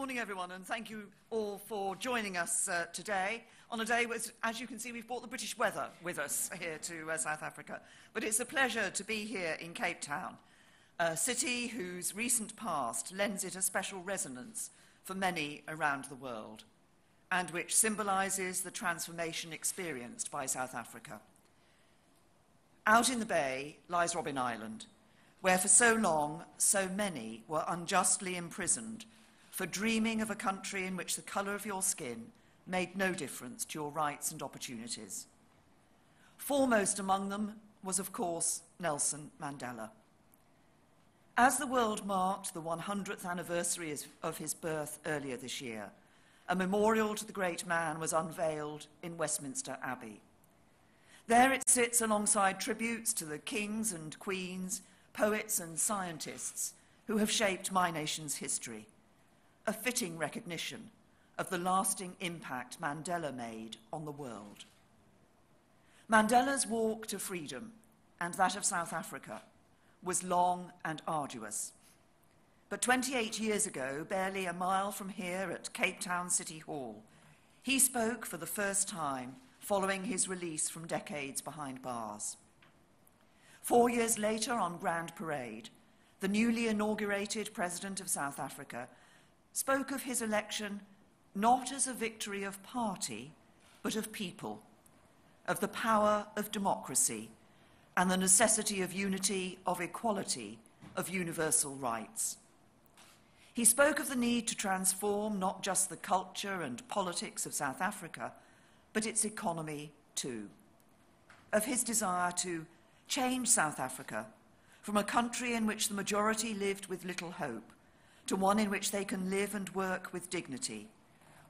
morning, everyone, and thank you all for joining us today on a day which, as you can see, we've brought the British weather with us here to South Africa. But it's a pleasure to be here in Cape Town, a city whose recent past lends it a special resonance for many around the world, and which symbolises the transformation experienced by South Africa. Out in the bay lies Robben Island, where for so long so many were unjustly imprisoned for dreaming of a country in which the colour of your skin made no difference to your rights and opportunities. Foremost among them was, of course, Nelson Mandela. As the world marked the 100th anniversary of his birth earlier this year, a memorial to the great man was unveiled in Westminster Abbey. There it sits alongside tributes to the kings and queens, poets and scientists who have shaped my nation's history, a fitting recognition of the lasting impact Mandela made on the world. Mandela's walk to freedom, and that of South Africa, was long and arduous. But 28 years ago, barely a mile from here at Cape Town City Hall, he spoke for the first time following his release from decades behind bars. 4 years later, on Grand Parade, the newly inaugurated President of South Africa spoke of his election not as a victory of party, but of people, of the power of democracy, and the necessity of unity, of equality, of universal rights. He spoke of the need to transform not just the culture and politics of South Africa, but its economy too, of his desire to change South Africa from a country in which the majority lived with little hope to one in which they can live and work with dignity,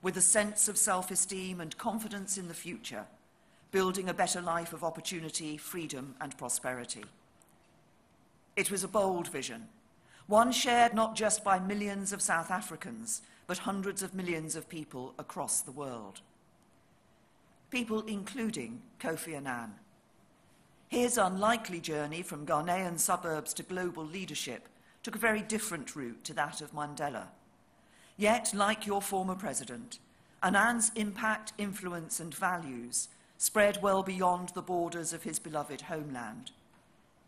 with a sense of self-esteem and confidence in the future, building a better life of opportunity, freedom, and prosperity. It was a bold vision, one shared not just by millions of South Africans, but hundreds of millions of people across the world. People including Kofi Annan. His unlikely journey from Ghanaian suburbs to global leadership took a very different route to that of Mandela. Yet, like your former president, Annan's impact, influence, and values spread well beyond the borders of his beloved homeland.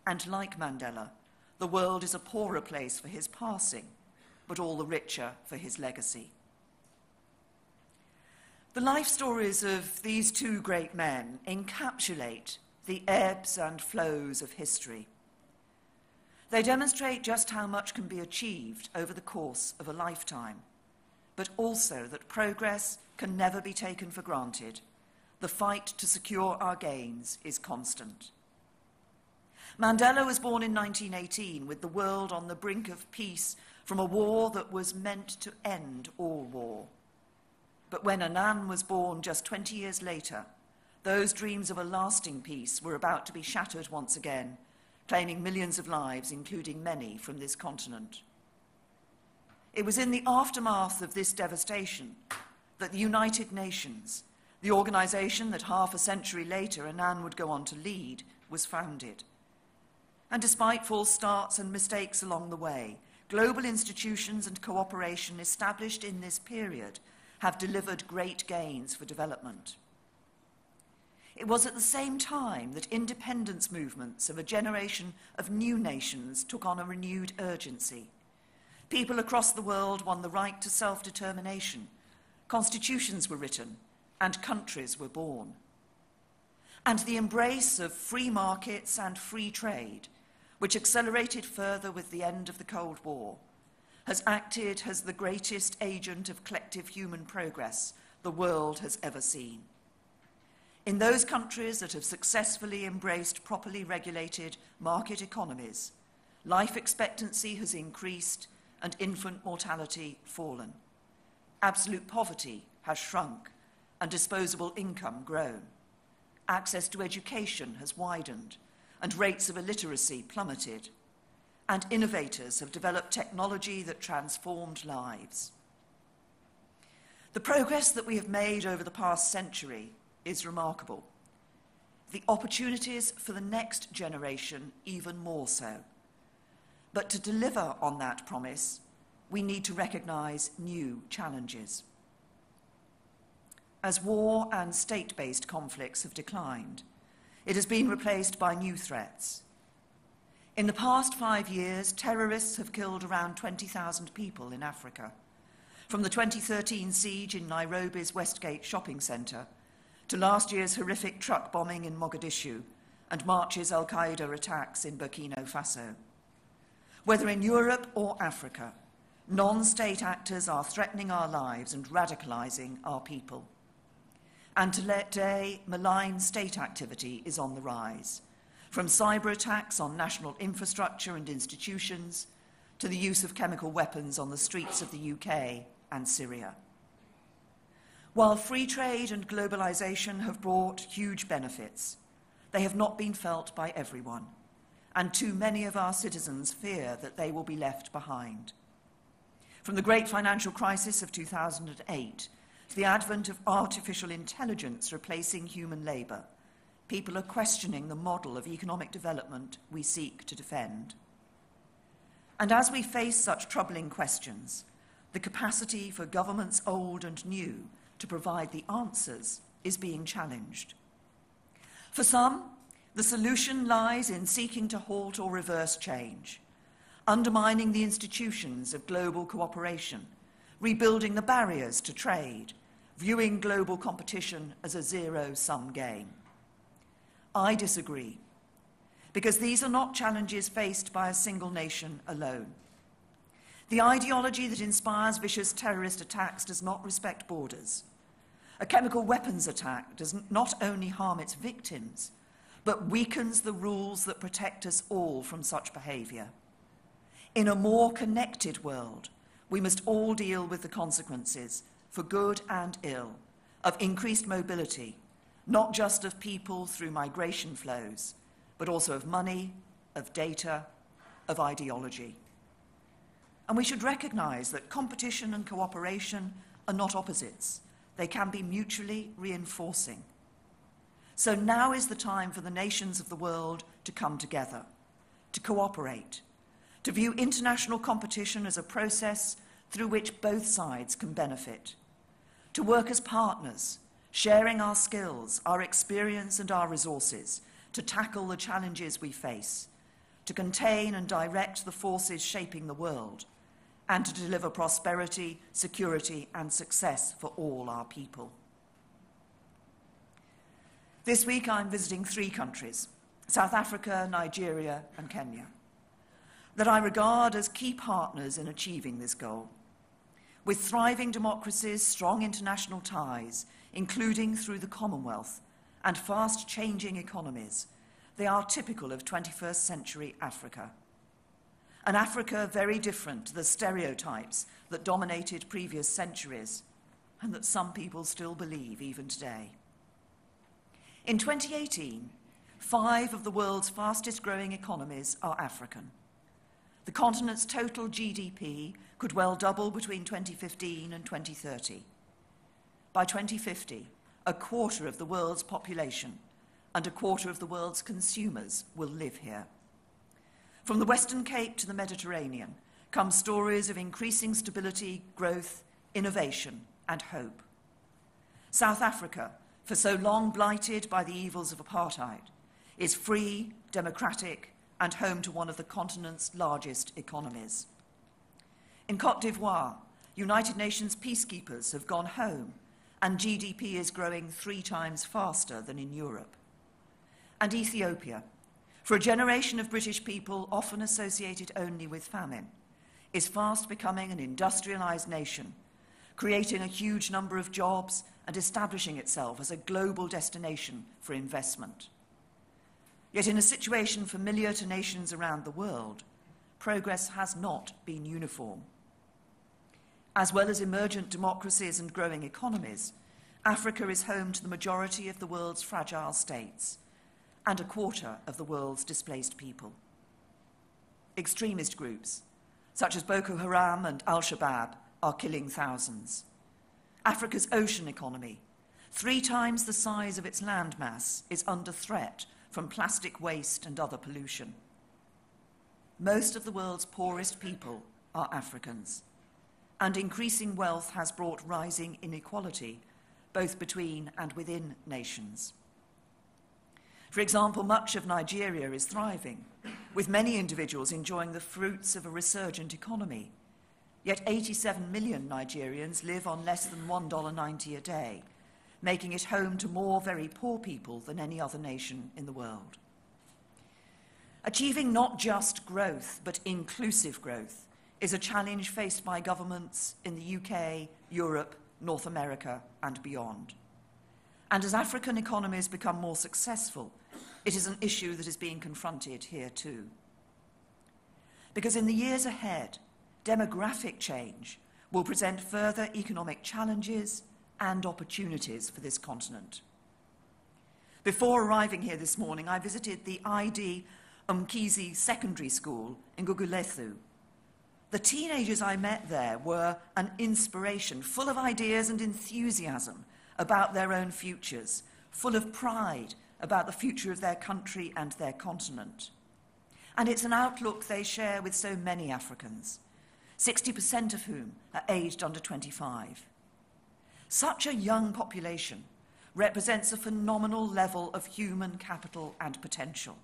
And like Mandela, the world is a poorer place for his passing, but all the richer for his legacy. The life stories of these two great men encapsulate the ebbs and flows of history. They demonstrate just how much can be achieved over the course of a lifetime, but also that progress can never be taken for granted. The fight to secure our gains is constant. Mandela was born in 1918 with the world on the brink of peace from a war that was meant to end all war. But when Annan was born just 20 years later, those dreams of a lasting peace were about to be shattered once again, claiming millions of lives, including many from this continent. It was in the aftermath of this devastation that the United Nations, the organization that half a century later Annan would go on to lead, was founded. And despite false starts and mistakes along the way, global institutions and cooperation established in this period have delivered great gains for development. It was at the same time that independence movements of a generation of new nations took on a renewed urgency. People across the world won the right to self-determination, constitutions were written, and countries were born. And the embrace of free markets and free trade, which accelerated further with the end of the Cold War, has acted as the greatest agent of collective human progress the world has ever seen. In those countries that have successfully embraced properly regulated market economies, life expectancy has increased and infant mortality fallen. Absolute poverty has shrunk and disposable income grown. Access to education has widened and rates of illiteracy plummeted. And innovators have developed technology that transformed lives. The progress that we have made over the past century is remarkable. The opportunities for the next generation even more so. But to deliver on that promise, we need to recognise new challenges. As war and state-based conflicts have declined, it has been replaced by new threats. In the past 5 years, terrorists have killed around 20,000 people in Africa, from the 2013 siege in Nairobi's Westgate shopping centre to last year's horrific truck bombing in Mogadishu and March's al-Qaeda attacks in Burkina Faso. Whether in Europe or Africa, non-state actors are threatening our lives and radicalising our people. And today, malign state activity is on the rise, from cyber attacks on national infrastructure and institutions to the use of chemical weapons on the streets of the UK and Syria. While free trade and globalisation have brought huge benefits, they have not been felt by everyone, and too many of our citizens fear that they will be left behind. From the great financial crisis of 2008 to the advent of artificial intelligence replacing human labour, people are questioning the model of economic development we seek to defend. And as we face such troubling questions, the capacity for governments old and new to provide the answers is being challenged. For some, the solution lies in seeking to halt or reverse change, undermining the institutions of global cooperation, rebuilding the barriers to trade, viewing global competition as a zero-sum game. I disagree, because these are not challenges faced by a single nation alone. The ideology that inspires vicious terrorist attacks does not respect borders. A chemical weapons attack does not only harm its victims, but weakens the rules that protect us all from such behaviour. In a more connected world, we must all deal with the consequences, for good and ill, of increased mobility, not just of people through migration flows, but also of money, of data, of ideology. And we should recognise that competition and cooperation are not opposites. They can be mutually reinforcing. So now is the time for the nations of the world to come together, to cooperate, to view international competition as a process through which both sides can benefit, to work as partners, sharing our skills, our experience and our resources to tackle the challenges we face, to contain and direct the forces shaping the world, and to deliver prosperity, security and success for all our people. This week I'm visiting 3 countries, South Africa, Nigeria and Kenya, that I regard as key partners in achieving this goal. With thriving democracies, strong international ties, including through the Commonwealth, and fast-changing economies, they are typical of 21st century Africa. An Africa very different to the stereotypes that dominated previous centuries and that some people still believe even today. In 2018, 5 of the world's fastest-growing economies are African. The continent's total GDP could well double between 2015 and 2030. By 2050, a quarter of the world's population and a quarter of the world's consumers will live here. From the Western Cape to the Mediterranean come stories of increasing stability, growth, innovation, and hope. South Africa, for so long blighted by the evils of apartheid, is free, democratic, and home to one of the continent's largest economies. In Côte d'Ivoire, United Nations peacekeepers have gone home, and GDP is growing 3 times faster than in Europe. And Ethiopia, for a generation of British people often associated only with famine, is fast becoming an industrialised nation, creating a huge number of jobs and establishing itself as a global destination for investment. Yet in a situation familiar to nations around the world, progress has not been uniform. As well as emergent democracies and growing economies, Africa is home to the majority of the world's fragile states and a quarter of the world's displaced people. Extremist groups, such as Boko Haram and Al-Shabaab, are killing thousands. Africa's ocean economy, 3 times the size of its landmass, is under threat from plastic waste and other pollution. Most of the world's poorest people are Africans, and increasing wealth has brought rising inequality, both between and within nations. For example, much of Nigeria is thriving, with many individuals enjoying the fruits of a resurgent economy. Yet 87 million Nigerians live on less than $1.90 a day, making it home to more very poor people than any other nation in the world. Achieving not just growth, but inclusive growth is a challenge faced by governments in the UK, Europe, North America, and beyond. And as African economies become more successful, it is an issue that is being confronted here too. Because in the years ahead, demographic change will present further economic challenges and opportunities for this continent. Before arriving here this morning, I visited the ID Umkizi Secondary School in Gugulethu. The teenagers I met there were an inspiration, full of ideas and enthusiasm about their own futures, full of pride about the future of their country and their continent. And it's an outlook they share with so many Africans, 60% of whom are aged under 25. Such a young population represents a phenomenal level of human capital and potential.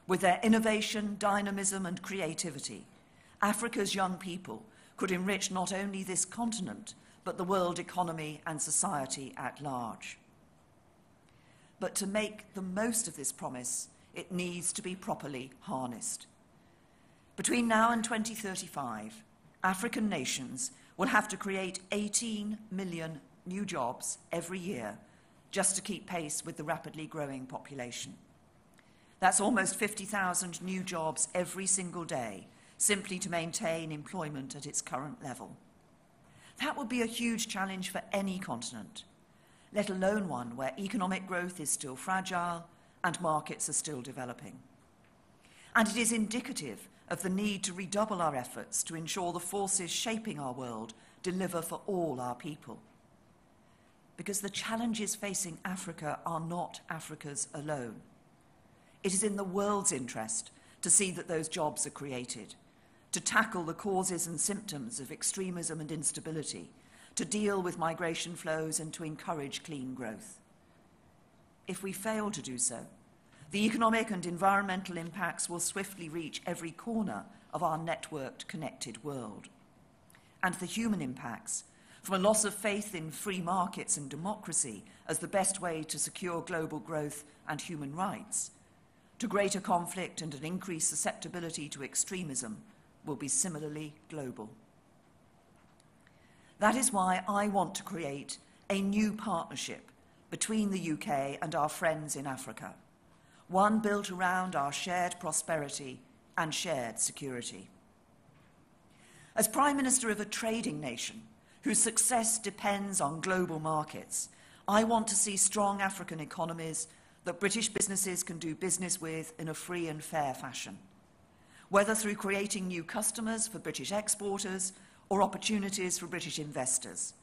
With their innovation, dynamism, and creativity, Africa's young people could enrich not only this continent, but the world economy and society at large. But to make the most of this promise, it needs to be properly harnessed. Between now and 2035, African nations will have to create 18 million new jobs every year just to keep pace with the rapidly growing population. That's almost 50,000 new jobs every single day, simply to maintain employment at its current level. That would be a huge challenge for any continent, let alone one where economic growth is still fragile and markets are still developing. And it is indicative of the need to redouble our efforts to ensure the forces shaping our world deliver for all our people. Because the challenges facing Africa are not Africa's alone. It is in the world's interest to see that those jobs are created, to tackle the causes and symptoms of extremism and instability, to deal with migration flows and to encourage clean growth. If we fail to do so, the economic and environmental impacts will swiftly reach every corner of our networked, connected world. And the human impacts, from a loss of faith in free markets and democracy as the best way to secure global growth and human rights, to greater conflict and an increased susceptibility to extremism, will be similarly global. That is why I want to create a new partnership between the UK and our friends in Africa, one built around our shared prosperity and shared security. As Prime Minister of a trading nation whose success depends on global markets, I want to see strong African economies that British businesses can do business with in a free and fair fashion, whether through creating new customers for British exporters or opportunities for British investors.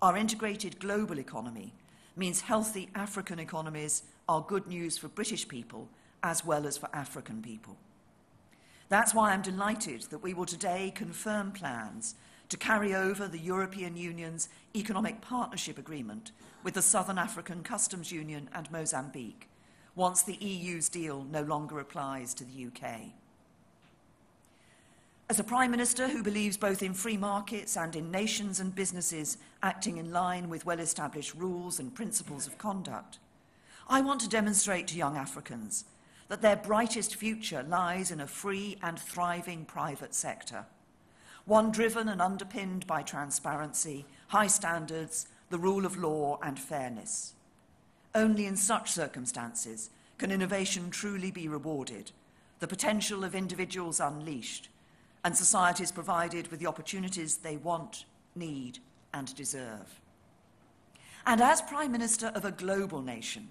Our integrated global economy means healthy African economies are good news for British people as well as for African people. That's why I'm delighted that we will today confirm plans to carry over the European Union's Economic Partnership Agreement with the Southern African Customs Union and Mozambique, once the EU's deal no longer applies to the UK. As a Prime Minister who believes both in free markets and in nations and businesses acting in line with well-established rules and principles of conduct, I want to demonstrate to young Africans that their brightest future lies in a free and thriving private sector, one driven and underpinned by transparency, high standards, the rule of law and fairness. Only in such circumstances can innovation truly be rewarded, the potential of individuals unleashed, and societies provided with the opportunities they want, need, and deserve. And as Prime Minister of a global nation,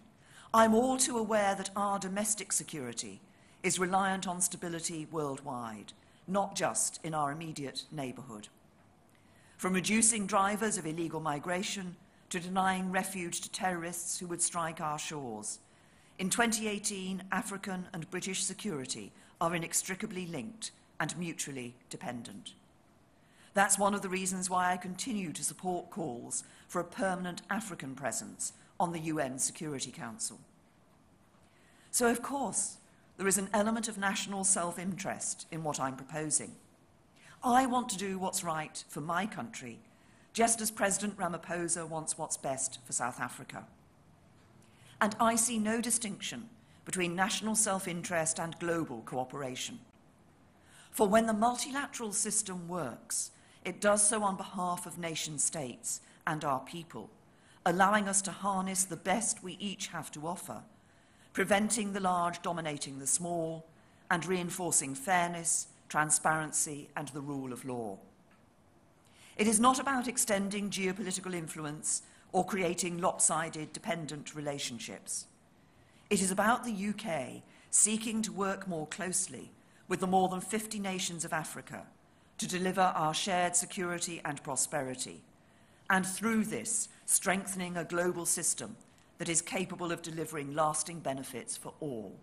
I'm all too aware that our domestic security is reliant on stability worldwide, not just in our immediate neighbourhood. From reducing drivers of illegal migration to denying refuge to terrorists who would strike our shores, in 2018, African and British security are inextricably linked and mutually dependent. That's one of the reasons why I continue to support calls for a permanent African presence on the UN Security Council. So, of course, there is an element of national self-interest in what I'm proposing. I want to do what's right for my country, just as President Ramaphosa wants what's best for South Africa. And I see no distinction between national self-interest and global cooperation. For when the multilateral system works, it does so on behalf of nation-states and our people, allowing us to harness the best we each have to offer, preventing the large dominating the small, and reinforcing fairness, transparency, and the rule of law. It is not about extending geopolitical influence or creating lopsided dependent relationships. It is about the UK seeking to work more closely with the more than 50 nations of Africa to deliver our shared security and prosperity, and through this, strengthening a global system that is capable of delivering lasting benefits for all.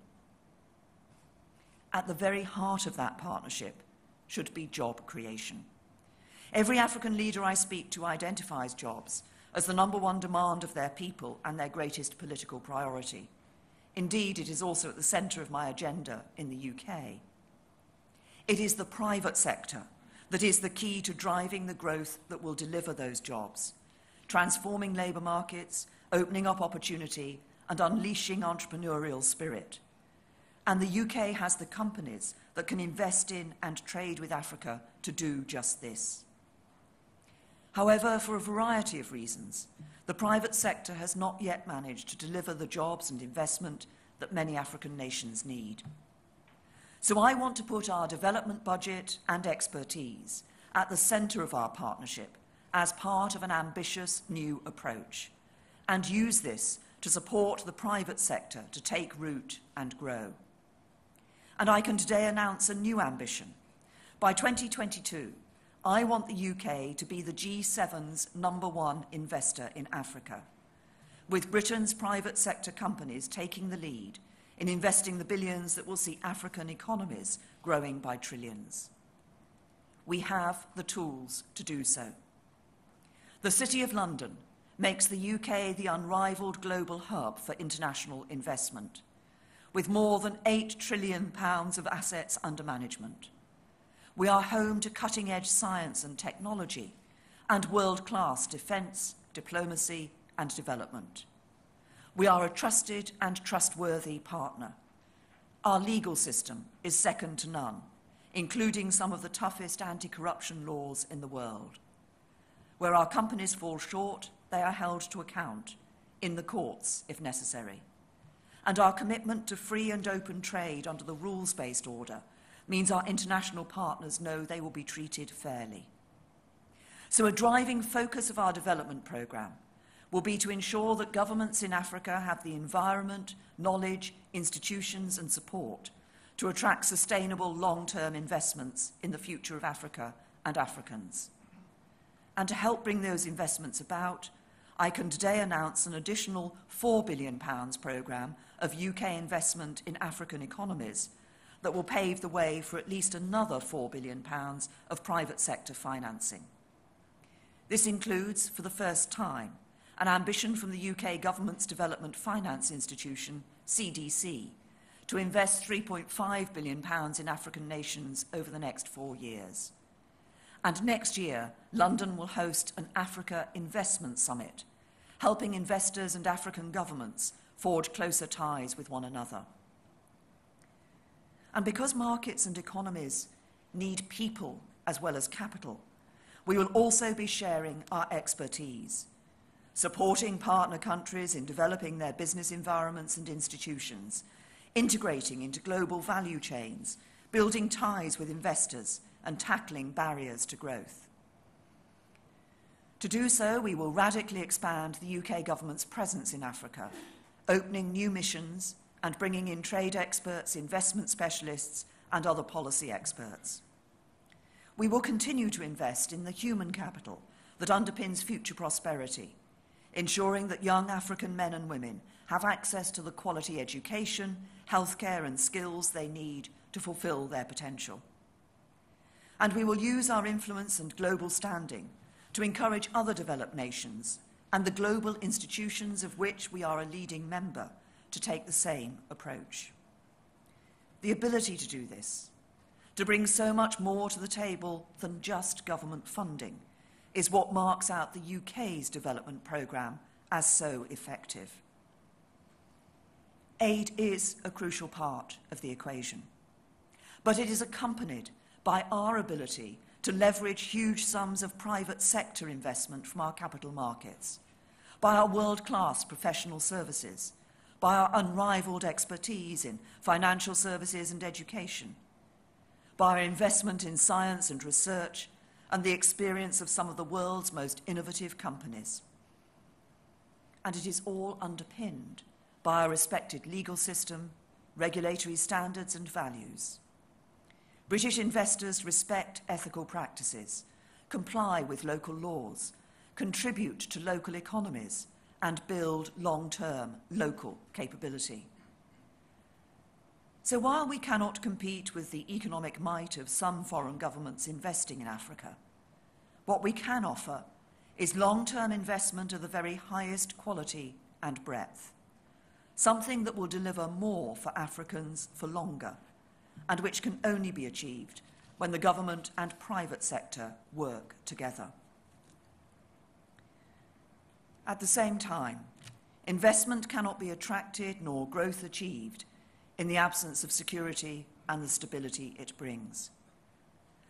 At the very heart of that partnership should be job creation. Every African leader I speak to identifies jobs as the #1 demand of their people and their greatest political priority. Indeed, it is also at the centre of my agenda in the UK. It is the private sector that is the key to driving the growth that will deliver those jobs, transforming labour markets, opening up opportunity, and unleashing entrepreneurial spirit. And the UK has the companies that can invest in and trade with Africa to do just this. However, for a variety of reasons, the private sector has not yet managed to deliver the jobs and investment that many African nations need. So I want to put our development budget and expertise at the centre of our partnership as part of an ambitious new approach, and use this to support the private sector to take root and grow. And I can today announce a new ambition. By 2022, I want the UK to be the G7's #1 investor in Africa, with Britain's private sector companies taking the lead in investing the billions that will see African economies growing by trillions. We have the tools to do so. The City of London makes the UK the unrivaled global hub for international investment, with more than £8 trillion of assets under management. We are home to cutting-edge science and technology and world-class defence, diplomacy and development. We are a trusted and trustworthy partner. Our legal system is second to none, including some of the toughest anti-corruption laws in the world. Where our companies fall short, they are held to account, in the courts if necessary. And our commitment to free and open trade under the rules-based order means our international partners know they will be treated fairly. So a driving focus of our development programme will be to ensure that governments in Africa have the environment, knowledge, institutions and support to attract sustainable long-term investments in the future of Africa and Africans. And to help bring those investments about, I can today announce an additional £4 billion programme of UK investment in African economies that will pave the way for at least another £4 billion of private sector financing. This includes, for the first time, an ambition from the UK Government's Development Finance Institution, CDC, to invest £3.5 billion in African nations over the next 4 years. And next year, London will host an Africa Investment Summit, helping investors and African governments forge closer ties with one another. And because markets and economies need people as well as capital, we will also be sharing our expertise, supporting partner countries in developing their business environments and institutions, integrating into global value chains, building ties with investors, and tackling barriers to growth. To do so, we will radically expand the UK government's presence in Africa, opening new missions and bringing in trade experts, investment specialists, and other policy experts. We will continue to invest in the human capital that underpins future prosperity, ensuring that young African men and women have access to the quality education, healthcare, and skills they need to fulfill their potential. And we will use our influence and global standing to encourage other developed nations and the global institutions of which we are a leading member to take the same approach. The ability to do this, to bring so much more to the table than just government funding, is what marks out the UK's development programme as so effective. Aid is a crucial part of the equation, but it is accompanied by our ability to leverage huge sums of private sector investment from our capital markets, by our world-class professional services, by our unrivaled expertise in financial services and education, by our investment in science and research, and the experience of some of the world's most innovative companies. And it is all underpinned by our respected legal system, regulatory standards and values. British investors respect ethical practices, comply with local laws, contribute to local economies, and build long-term local capability. So while we cannot compete with the economic might of some foreign governments investing in Africa, what we can offer is long-term investment of the very highest quality and breadth, something that will deliver more for Africans for longer, and which can only be achieved when the government and private sector work together. At the same time, investment cannot be attracted nor growth achieved in the absence of security and the stability it brings.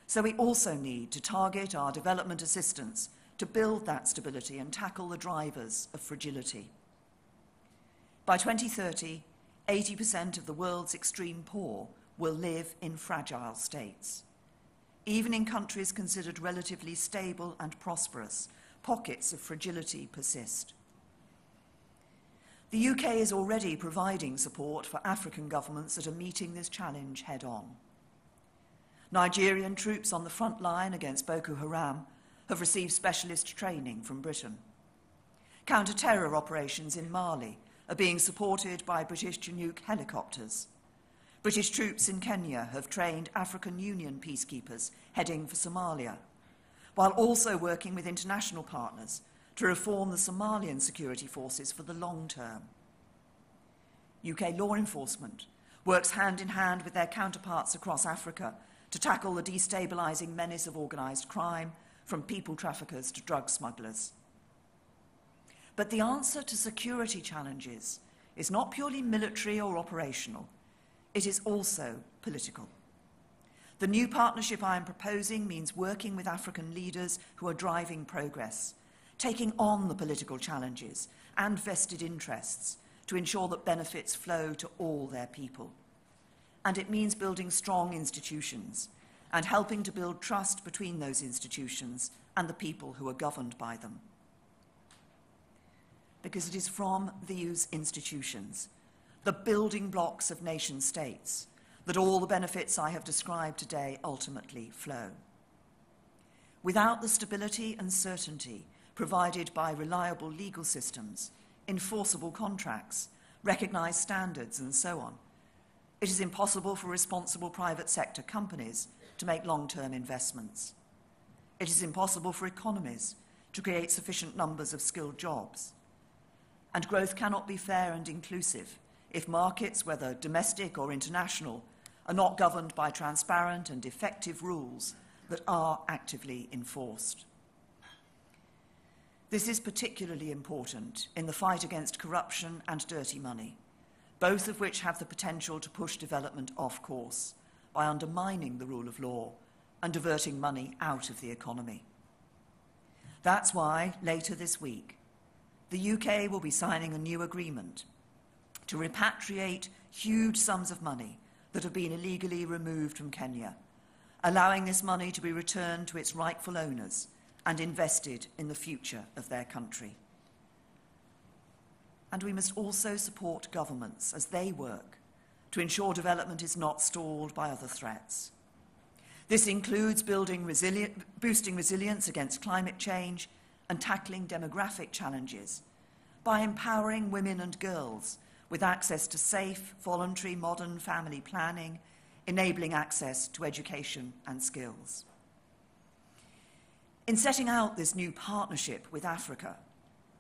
So we also need to target our development assistance to build that stability and tackle the drivers of fragility. By 2030, 80% of the world's extreme poor will live in fragile states. Even in countries considered relatively stable and prosperous, pockets of fragility persist. The UK is already providing support for African governments that are meeting this challenge head-on. Nigerian troops on the front line against Boko Haram have received specialist training from Britain. Counter-terror operations in Mali are being supported by British Chinook helicopters. British troops in Kenya have trained African Union peacekeepers heading for Somalia, while also working with international partners to reform the Somalian security forces for the long term. UK law enforcement works hand in hand with their counterparts across Africa to tackle the destabilising menace of organised crime, from people traffickers to drug smugglers. But the answer to security challenges is not purely military or operational, it is also political. The new partnership I am proposing means working with African leaders who are driving progress, taking on the political challenges and vested interests to ensure that benefits flow to all their people. And it means building strong institutions and helping to build trust between those institutions and the people who are governed by them. Because it is from these institutions, the building blocks of nation states, that all the benefits I have described today ultimately flow. Without the stability and certainty provided by reliable legal systems, enforceable contracts, recognised standards, and so on, it is impossible for responsible private sector companies to make long-term investments. It is impossible for economies to create sufficient numbers of skilled jobs. And growth cannot be fair and inclusive if markets, whether domestic or international, are not governed by transparent and effective rules that are actively enforced. This is particularly important in the fight against corruption and dirty money, both of which have the potential to push development off course by undermining the rule of law and diverting money out of the economy. That's why, later this week, the UK will be signing a new agreement to repatriate huge sums of money that have been illegally removed from Kenya, allowing this money to be returned to its rightful owners and invested in the future of their country. And we must also support governments as they work to ensure development is not stalled by other threats. This includes boosting resilience against climate change and tackling demographic challenges by empowering women and girls with access to safe, voluntary, modern family planning, enabling access to education and skills. In setting out this new partnership with Africa,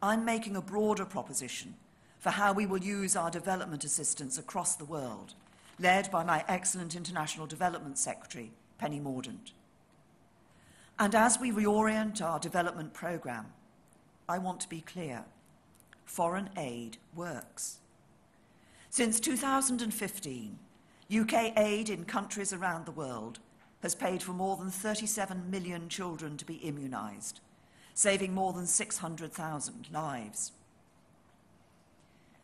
I'm making a broader proposition for how we will use our development assistance across the world, led by my excellent International Development Secretary, Penny Mordaunt. And as we reorient our development programme, I want to be clear. Foreign aid works. Since 2015, UK aid in countries around the world has paid for more than 37 million children to be immunised, saving more than 600,000 lives.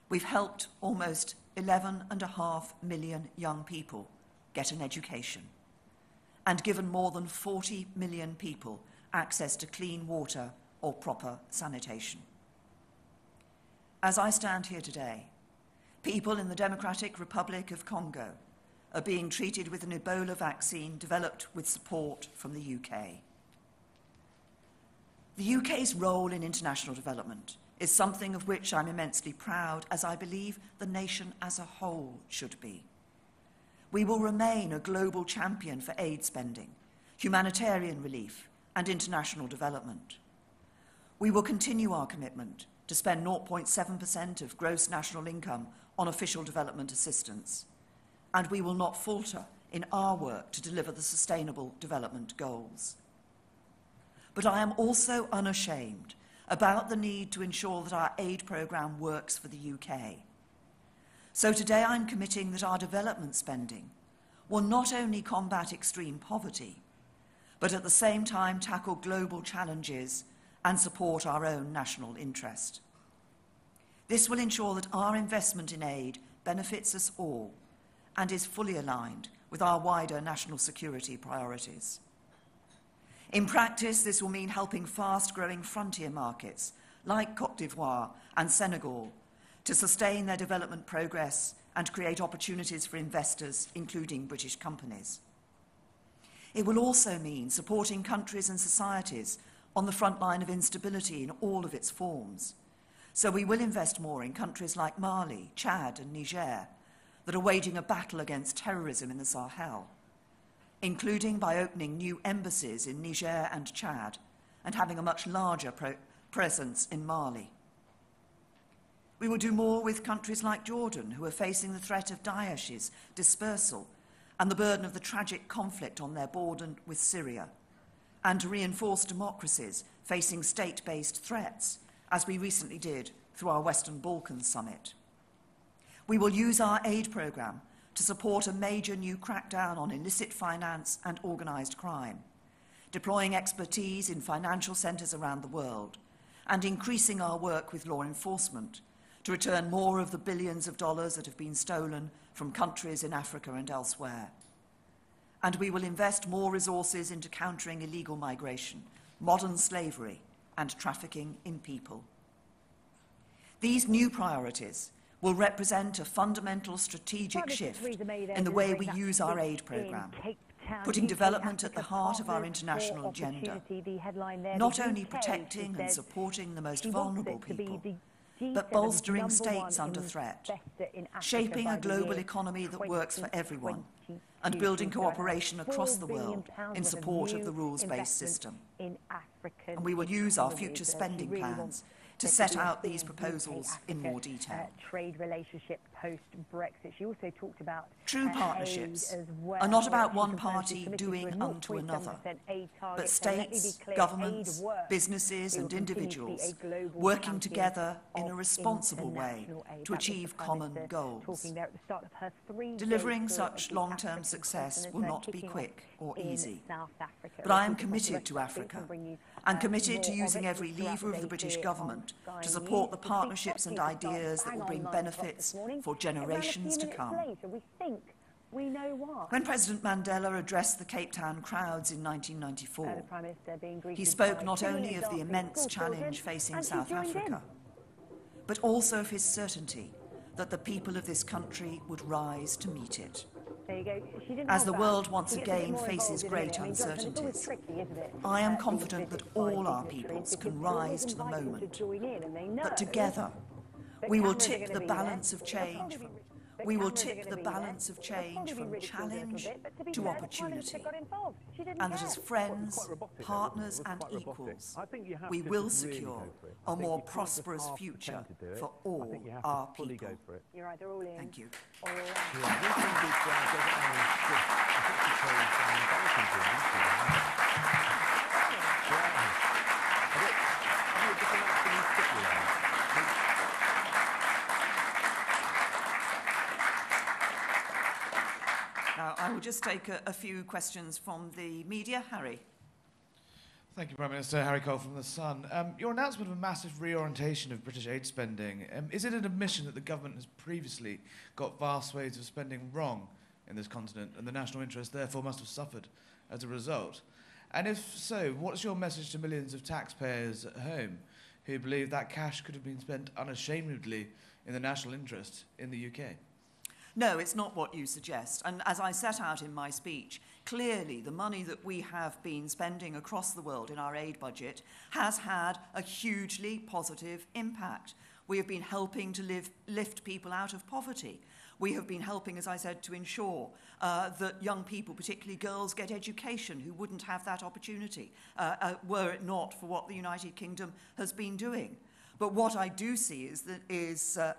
We've helped almost 11.5 million young people get an education and given more than 40 million people access to clean water or proper sanitation. As I stand here today, people in the Democratic Republic of Congo are being treated with an Ebola vaccine developed with support from the UK. The UK's role in international development is something of which I'm immensely proud, as I believe the nation as a whole should be. We will remain a global champion for aid spending, humanitarian relief, and international development. We will continue our commitment to spend 0.7% of gross national income on official development assistance, and we will not falter in our work to deliver the Sustainable Development Goals. But I am also unashamed about the need to ensure that our aid programme works for the UK. So today I'm committing that our development spending will not only combat extreme poverty, but at the same time tackle global challenges and support our own national interest. This will ensure that our investment in aid benefits us all and is fully aligned with our wider national security priorities. In practice, this will mean helping fast-growing frontier markets like Côte d'Ivoire and Senegal to sustain their development progress and create opportunities for investors, including British companies. It will also mean supporting countries and societies on the front line of instability in all of its forms. So we will invest more in countries like Mali, Chad and Niger that are waging a battle against terrorism in the Sahel, including by opening new embassies in Niger and Chad and having a much larger presence in Mali. We will do more with countries like Jordan, who are facing the threat of Daesh's dispersal and the burden of the tragic conflict on their border with Syria, and to reinforce democracies facing state-based threats, as we recently did through our Western Balkans summit. We will use our aid programme to support a major new crackdown on illicit finance and organised crime, deploying expertise in financial centres around the world, and increasing our work with law enforcement to return more of the billions of dollars that have been stolen from countries in Africa and elsewhere. And we will invest more resources into countering illegal migration, modern slavery, and trafficking in people. These new priorities will represent a fundamental strategic shift in the way we use our aid programme, putting development at the heart of our international agenda, not only protecting and supporting the most vulnerable people, but bolstering states under threat, shaping a global economy that works for everyone, and building cooperation across the world in support of the rules-based system. And we will use our future spending plans to set out these proposals in more detail. Trade relationship post-Brexit. She also talked about true partnerships are not about one party doing unto another, but states, governments, businesses and individuals working together in a responsible way to achieve common goals. Delivering such long-term success will not be quick or easy, but I am committed to Africa and committed to using every lever of the British government to support the partnerships and ideas that will bring benefits for generations to come. When President Mandela addressed the Cape Town crowds in 1994, he spoke not only of the immense challenge facing South Africa, but also of his certainty that the people of this country would rise to meet it. As the world once again faces great uncertainties, I am confident that all our peoples can rise to the moment, that together we will tip the balance of change We will tip the balance of change from challenge to opportunity, and that as friends, partners and equals, we will secure a more prosperous future for all our people. You're right, they're all in. Thank you. All right. Now, I will just take a few questions from the media. Harry. Thank you, Prime Minister. Harry Cole from The Sun. Your announcement of a massive reorientation of British aid spending, is it an admission that the government has previously got vast swathes of spending wrong in this continent, and the national interest therefore must have suffered as a result? And if so, what's your message to millions of taxpayers at home who believe that cash could have been spent unashamedly in the national interest in the UK? No, it's not what you suggest. And as I set out in my speech, clearly the money that we have been spending across the world in our aid budget has had a hugely positive impact. We have been helping to lift people out of poverty. We have been helping, as I said, to ensure that young people, particularly girls, get education who wouldn't have that opportunity were it not for what the United Kingdom has been doing. But what I do see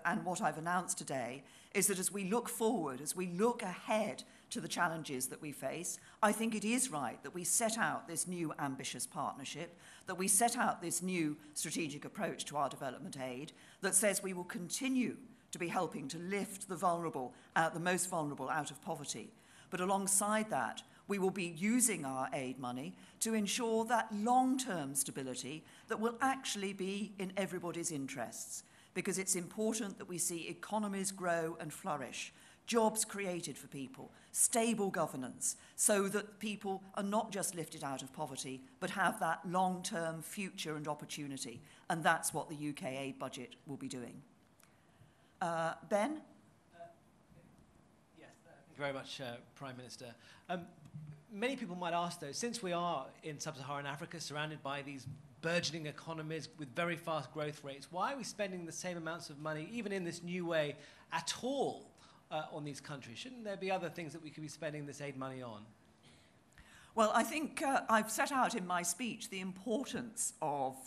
and what I've announced today, is that as we look forward, as we look ahead to the challenges that we face, I think it is right that we set out this new ambitious partnership, that we set out this new strategic approach to our development aid that says we will continue to be helping to lift the vulnerable, the most vulnerable out of poverty. But alongside that, we will be using our aid money to ensure that long-term stability that will actually be in everybody's interests, because it's important that we see economies grow and flourish, jobs created for people, stable governance, so that people are not just lifted out of poverty, but have that long-term future and opportunity. And that's what the UK aid budget will be doing. Ben? Yes, thank you very much, Prime Minister. Many people might ask, though, since we are in sub-Saharan Africa, surrounded by these burgeoning economies with very fast growth rates, why are we spending the same amounts of money, even in this new way, at all on these countries? Shouldn't there be other things that we could be spending this aid money on? Well, I think I've set out in my speech the importance of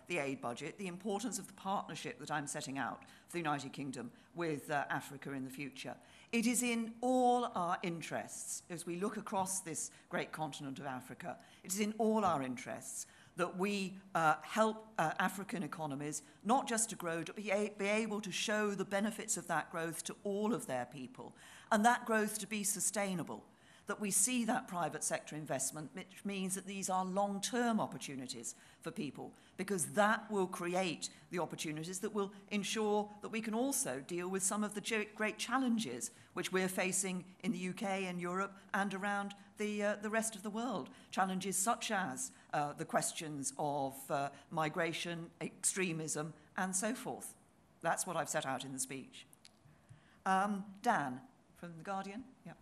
the aid budget, the importance of the partnership that I'm setting out for the United Kingdom with Africa in the future. It is in all our interests, as we look across this great continent of Africa, it is in all our interests that we help African economies not just to grow, but be able to show the benefits of that growth to all of their people, and that growth to be sustainable, that we see that private sector investment, which means that these are long-term opportunities for people, because that will create the opportunities that will ensure that we can also deal with some of the great challenges which we're facing in the UK and Europe and around the rest of the world. Challenges such as the questions of migration, extremism, and so forth. That's what I've set out in the speech. Dan, from The Guardian. Yeah.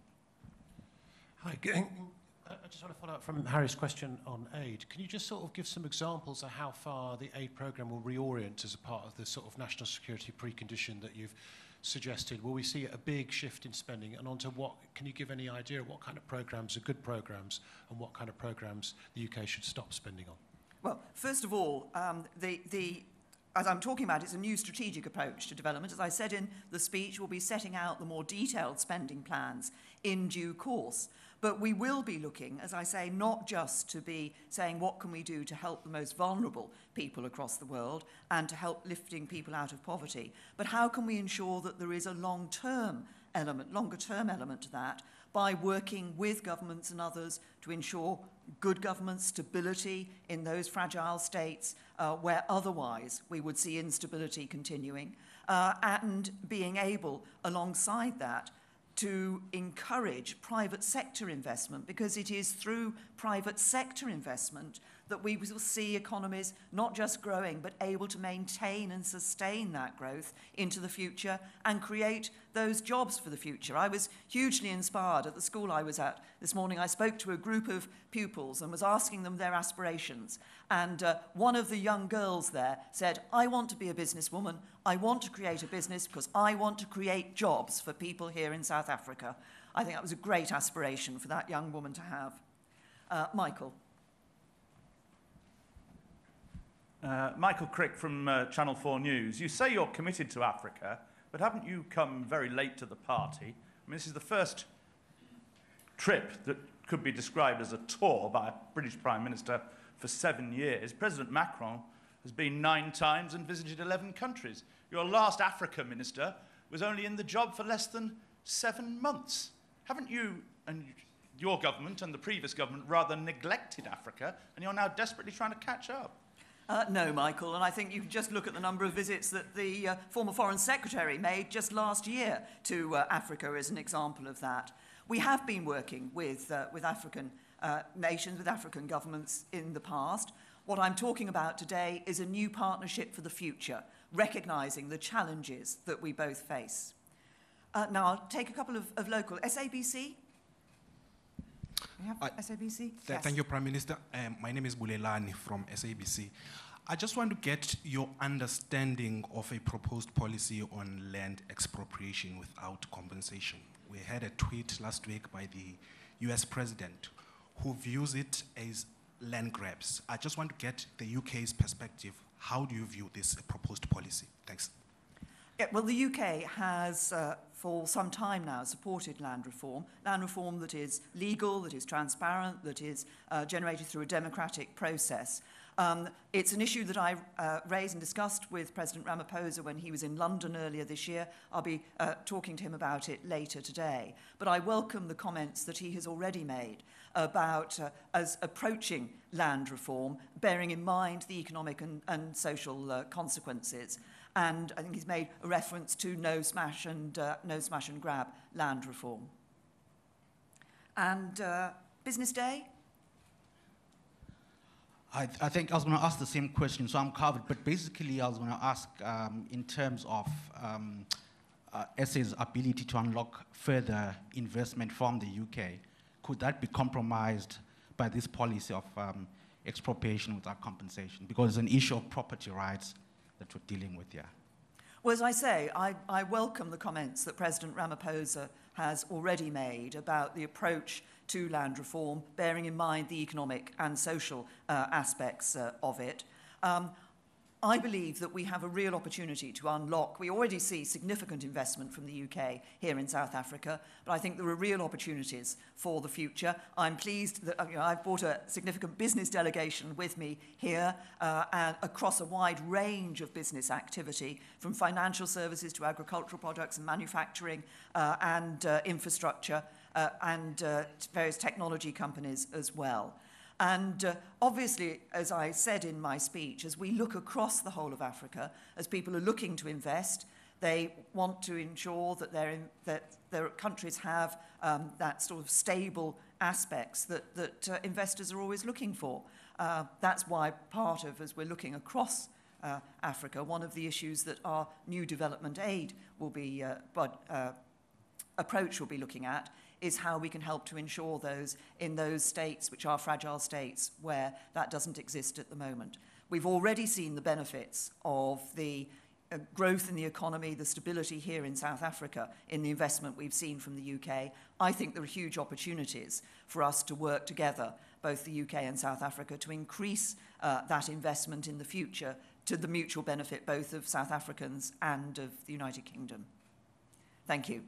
Hi. I just want to follow up from Harry's question on aid. Can you just sort of give some examples of how far the aid programme will reorient as a part of the sort of national security precondition that you've suggested? Will we see a big shift in spending, and onto what? Can you give any idea of what kind of programmes are good programmes and what kind of programmes the UK should stop spending on? Well, first of all, as I'm talking about, it's a new strategic approach to development. As I said in the speech, we'll be setting out the more detailed spending plans in due course. But we will be looking, as I say, not just to be saying what can we do to help the most vulnerable people across the world and to help lifting people out of poverty, but how can we ensure that there is a longer-term element to that by working with governments and others to ensure good government stability in those fragile states where otherwise we would see instability continuing, and being able, alongside that, to encourage private sector investment, because it is through private sector investment that we will see economies not just growing, but able to maintain and sustain that growth into the future and create those jobs for the future. I was hugely inspired at the school I was at this morning. I spoke to a group of pupils and was asking them their aspirations. And one of the young girls there said, I want to be a businesswoman. I want to create a business because I want to create jobs for people here in South Africa. I think that was a great aspiration for that young woman to have. Michael. Michael Crick from Channel 4 News. You say you're committed to Africa, but haven't you come very late to the party? I mean, this is the first trip that could be described as a tour by a British Prime Minister for 7 years. President Macron has been 9 times and visited 11 countries. Your last Africa minister was only in the job for less than 7 months. Haven't you and your government and the previous government rather neglected Africa, and you're now desperately trying to catch up? No, Michael, and I think you can just look at the number of visits that the former Foreign Secretary made just last year to Africa as an example of that. We have been working with African nations, with African governments in the past. What I'm talking about today is a new partnership for the future, recognising the challenges that we both face. Now, I'll take a couple of local. SABC? We have SABC? Yes. Thank you, Prime Minister. My name is Bulelani from SABC. I just want to get your understanding of a proposed policy on land expropriation without compensation. We had a tweet last week by the US President who views it as land grabs. I just want to get the UK's perspective. How do you view this proposed policy? Thanks. Yeah, well, the UK has, for some time now, supported land reform that is legal, that is transparent, that is generated through a democratic process. It's an issue that I raised and discussed with President Ramaphosa when he was in London earlier this year. I'll be talking to him about it later today. But I welcome the comments that he has already made about us approaching land reform, bearing in mind the economic and social consequences. And I think he's made a reference to no smash and grab land reform. And Business Day? I think I was going to ask the same question, so I'm covered. But basically, I was going to ask in terms of SA's ability to unlock further investment from the UK, could that be compromised by this policy of expropriation without compensation? Because it's an issue of property rights that we're dealing with here. Well, as I say, I welcome the comments that President Ramaphosa has already made about the approach to land reform, bearing in mind the economic and social aspects of it. I believe that we have a real opportunity to unlock. We already see significant investment from the UK here in South Africa, but I think there are real opportunities for the future. I'm pleased that I've brought a significant business delegation with me here and across a wide range of business activity, from financial services to agricultural products and manufacturing and infrastructure and various technology companies as well. And obviously, as I said in my speech, as we look across the whole of Africa, as people are looking to invest, they want to ensure that their countries have that sort of stable aspects that investors are always looking for. That's why part of, as we're looking across Africa, one of the issues that our new development aid will be, approach will be looking at is how we can help to ensure those in those states which are fragile states where that doesn't exist at the moment. We've already seen the benefits of the growth in the economy, the stability here in South Africa, in the investment we've seen from the UK. I think there are huge opportunities for us to work together, both the UK and South Africa, to increase that investment in the future to the mutual benefit both of South Africans and of the United Kingdom. Thank you.